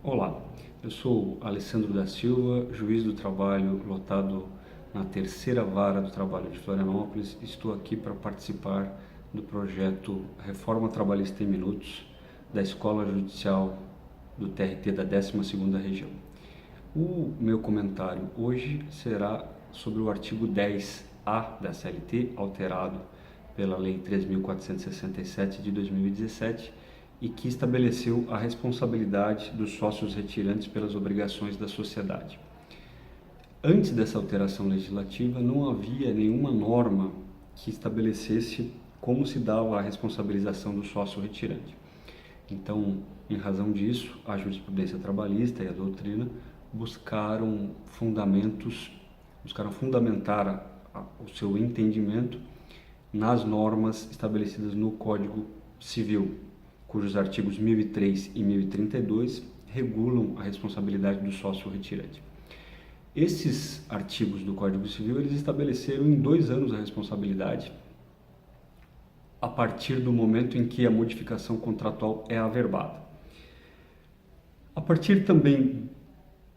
Olá, eu sou Alessandro da Silva, juiz do trabalho lotado na terceira vara do trabalho de Florianópolis. Estou aqui para participar do projeto Reforma Trabalhista em Minutos da Escola Judicial do TRT da 12ª Região. O meu comentário hoje será sobre o artigo 10A da CLT, alterado pela Lei 3.467 de 2017, e que estabeleceu a responsabilidade dos sócios retirantes pelas obrigações da sociedade. Antes dessa alteração legislativa, não havia nenhuma norma que estabelecesse como se dava a responsabilização do sócio retirante. Então, em razão disso, a jurisprudência trabalhista e a doutrina buscaram fundamentar o seu entendimento nas normas estabelecidas no Código Civil, cujos artigos 1003 e 1032 regulam a responsabilidade do sócio retirante. Esses artigos do Código Civil, eles estabeleceram em 2 anos a responsabilidade a partir do momento em que a modificação contratual é averbada. A partir também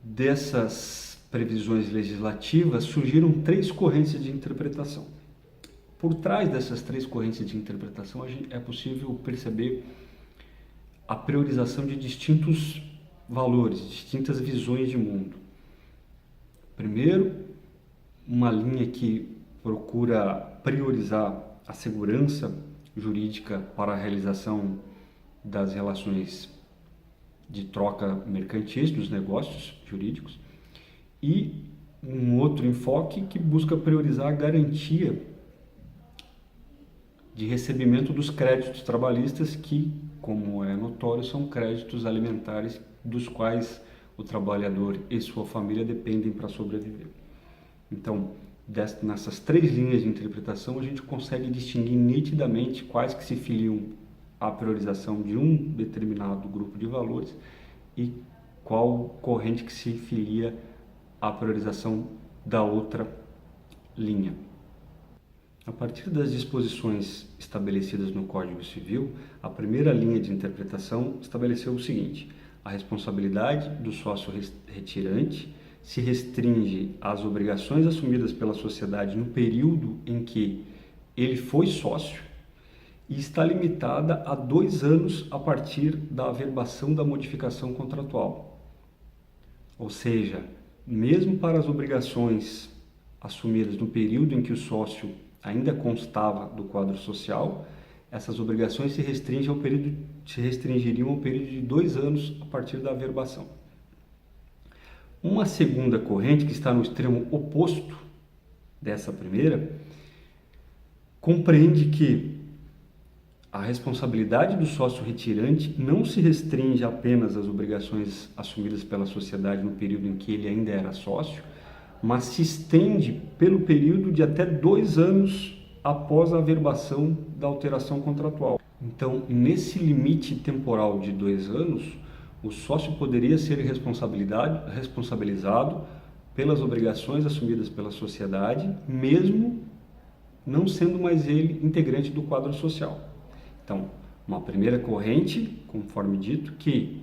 dessas previsões legislativas, surgiram 3 correntes de interpretação. Por trás dessas 3 correntes de interpretação, é possível perceber a priorização de distintos valores, distintas visões de mundo. Primeiro, uma linha que procura priorizar a segurança jurídica para a realização das relações de troca mercantis, dos negócios jurídicos, e um outro enfoque que busca priorizar a garantia de recebimento dos créditos trabalhistas que, como é notório, são créditos alimentares dos quais o trabalhador e sua família dependem para sobreviver. Então, nessas 3 linhas de interpretação, a gente consegue distinguir nitidamente quais que se filiam à priorização de um determinado grupo de valores e qual corrente que se filia à priorização da outra linha. A partir das disposições estabelecidas no Código Civil, a primeira linha de interpretação estabeleceu o seguinte: a responsabilidade do sócio retirante se restringe às obrigações assumidas pela sociedade no período em que ele foi sócio e está limitada a 2 anos a partir da averbação da modificação contratual. Ou seja, mesmo para as obrigações assumidas no período em que o sócio ainda constava do quadro social, essas obrigações se restringiriam ao período de 2 anos a partir da averbação. Uma segunda corrente, que está no extremo oposto dessa primeira, compreende que a responsabilidade do sócio retirante não se restringe apenas às obrigações assumidas pela sociedade no período em que ele ainda era sócio, mas se estende pelo período de até 2 anos após a averbação da alteração contratual. Então, nesse limite temporal de 2 anos, o sócio poderia ser responsabilizado pelas obrigações assumidas pela sociedade, mesmo não sendo mais ele integrante do quadro social. Então, uma primeira corrente, conforme dito, que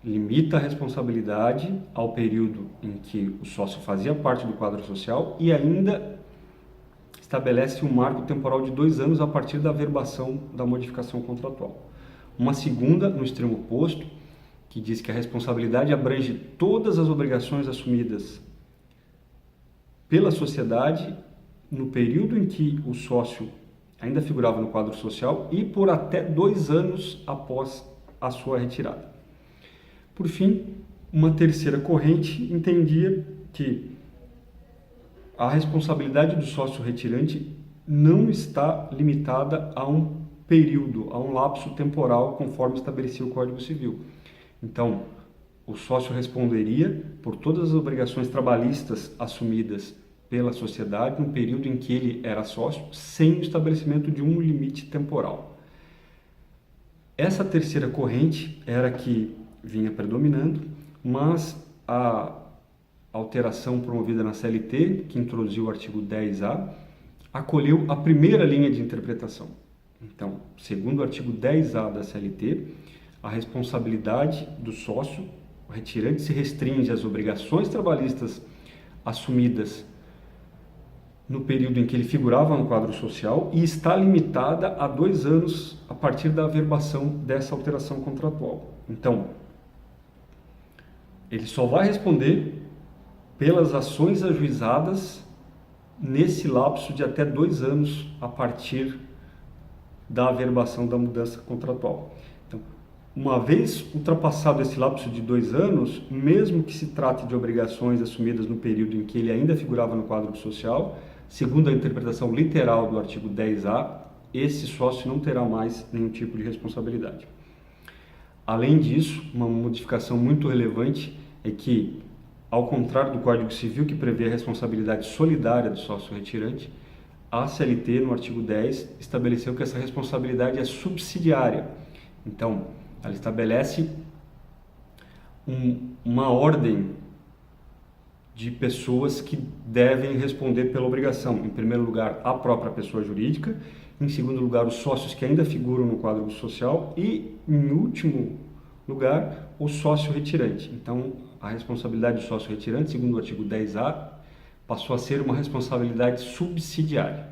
limita a responsabilidade ao período em que o sócio fazia parte do quadro social e ainda estabelece um marco temporal de 2 anos a partir da averbação da modificação contratual. Uma segunda, no extremo oposto, que diz que a responsabilidade abrange todas as obrigações assumidas pela sociedade no período em que o sócio ainda figurava no quadro social e por até 2 anos após a sua retirada. Por fim, uma terceira corrente entendia que a responsabilidade do sócio retirante não está limitada a um período, a um lapso temporal, conforme estabelecia o Código Civil. Então, o sócio responderia por todas as obrigações trabalhistas assumidas pela sociedade no período em que ele era sócio, sem o estabelecimento de um limite temporal. Essa terceira corrente era que vinha predominando, mas a alteração promovida na CLT, que introduziu o artigo 10A, acolheu a primeira linha de interpretação. Então, segundo o artigo 10A da CLT, a responsabilidade do sócio O retirante se restringe às obrigações trabalhistas assumidas no período em que ele figurava no quadro social e está limitada a 2 anos a partir da averbação dessa alteração contratual. Então, ele só vai responder pelas ações ajuizadas nesse lapso de até 2 anos a partir da averbação da mudança contratual. Então, uma vez ultrapassado esse lapso de 2 anos, mesmo que se trate de obrigações assumidas no período em que ele ainda figurava no quadro social, segundo a interpretação literal do artigo 10A, esse sócio não terá mais nenhum tipo de responsabilidade. Além disso, uma modificação muito relevante é que, ao contrário do Código Civil, que prevê a responsabilidade solidária do sócio retirante, a CLT, no artigo 10, estabeleceu que essa responsabilidade é subsidiária. Então, ela estabelece uma ordem de pessoas que devem responder pela obrigação. Em primeiro lugar, a própria pessoa jurídica, em segundo lugar, os sócios que ainda figuram no quadro social e, em último lugar, o sócio retirante. Então, a responsabilidade do sócio retirante, segundo o artigo 10A, passou a ser uma responsabilidade subsidiária.